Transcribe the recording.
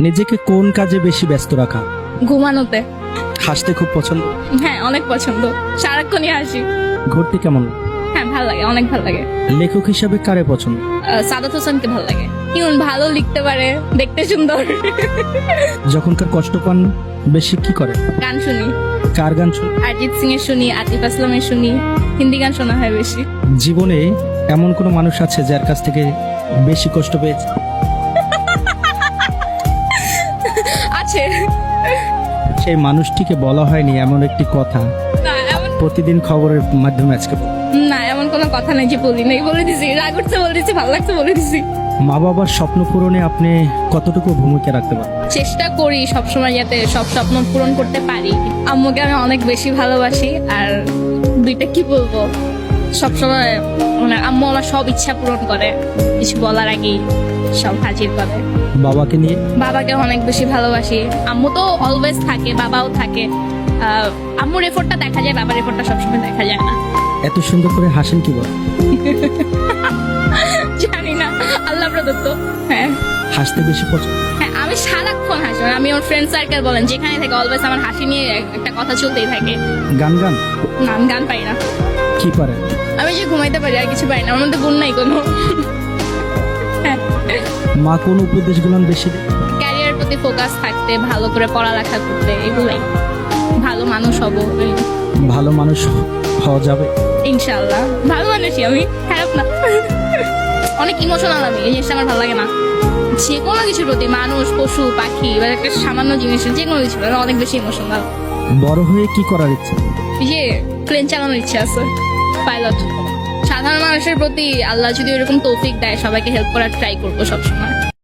নিজেকে কোন কাজে বেশি ব্যস্ত রাখা? ঘুমানোতে। হাসতে খুব পছন্দ? হ্যাঁ, অনেক পছন্দ, সারাক্ষণই হাসি। ঘুরতে কেমন? হ্যাঁ, ভালো লাগে, অনেক ভালো লাগে। লেখক হিসাবে কারে পছন্দ? সাদাত হোসেনকে ভালো লাগে, কেমন ভালো লিখতে পারে, দেখতে সুন্দর। যখনকার কষ্ট পান বেশি কি করে? গান শুনি, কার গান শুন? অরিজিৎ সিং এর শুনি, আতিফ আসলামের শুনি, হিন্দি গান শোনা হয় বেশি। জীবনে এমন কোনো মানুষ আছে যার কাছ থেকে বেশি কষ্ট পেয়েছে? আছে। সেই মানুষটিকে বলা হয়নি এমন একটি কথা না এমন প্রতিদিন খবরের মাধ্যমে আজকে বল। না এমন কোনো কথা নেই যে বলি নাই, বলে দিছি, রাগ উঠছে বলে দিছি, ভালো লাগছে বলে দিছি। মা বাবার স্বপ্ন পূরণে আপনি কতটুকু ভূমিকা রাখতে পারেন? চেষ্টা করি সবসময় যাতে সব স্বপ্ন পূরণ করতে পারি। আম্মুকে আমি অনেক বেশি ভালোবাসি, আর দুইটা কি বলবো, সবসময় মানে আম্মু আমার সব ইচ্ছা পূরণ করে, কিছু বলার আগেই সব হাজির করে। বাবাকে নিয়ে? বাবাকে অনেক বেশি ভালোবাসি। আম্মু তো অলওয়েজ থাকে, বাবাও থাকে। আম্মুর এফোর্টটা দেখা যায়, বাবার এফোর্টটা সবসময় দেখা যায় না। এত সুন্দর করে হাসেন কি বল? জানি না, আল্লাহ প্রদত্ত। হ্যাঁ হাসতে বেশি পছন্দ? হ্যাঁ, আমি সারাক্ষণ হাসি, মানে আমি আমার ফ্রেন্ড সার্কেল বলেন যেখানে থাকে অলওয়েজ আমার হাসি নিয়ে একটা কথা চলতেই থাকে। গান গান? না, আমি গান পাই না। কি পারেন? আমি যে ঘুমাইতে পারি, আর কিছু পারি না, আমার মধ্যে গুণ নাই কোনো। হ্যাঁ, মা কোন উপদেশগুলো বেশি দেয়? ক্যারিয়ার প্রতি ফোকাস থাকতে, ভালো করে পড়ালেখা করতে, এগুলাই। ভালো মানুষ হব, ভালো মানুষ হওয়া যাবে ইনশাআল্লাহ। ভালো মানুষই আমি, খারাপ না। অনেক ইমোশনাল আমি, এই জিনিসটা আমার ভালো লাগে না। যে কোনো কিছুর প্রতি, মানুষ, পশু, পাখি বা একটা সামান্য জিনিস, যে কোনো কিছু অনেক বেশি ইমোশনাল। বড় হয়ে কি করার ইচ্ছে? এই যে প্লেন চালানোর ইচ্ছা আছে, পাইলট। সাধারণ মানুষের প্রতি আল্লাহ যদি এরকম তৌফিক দেয়, সবাইকে হেল্প করার ট্রাই করবো সবসময়।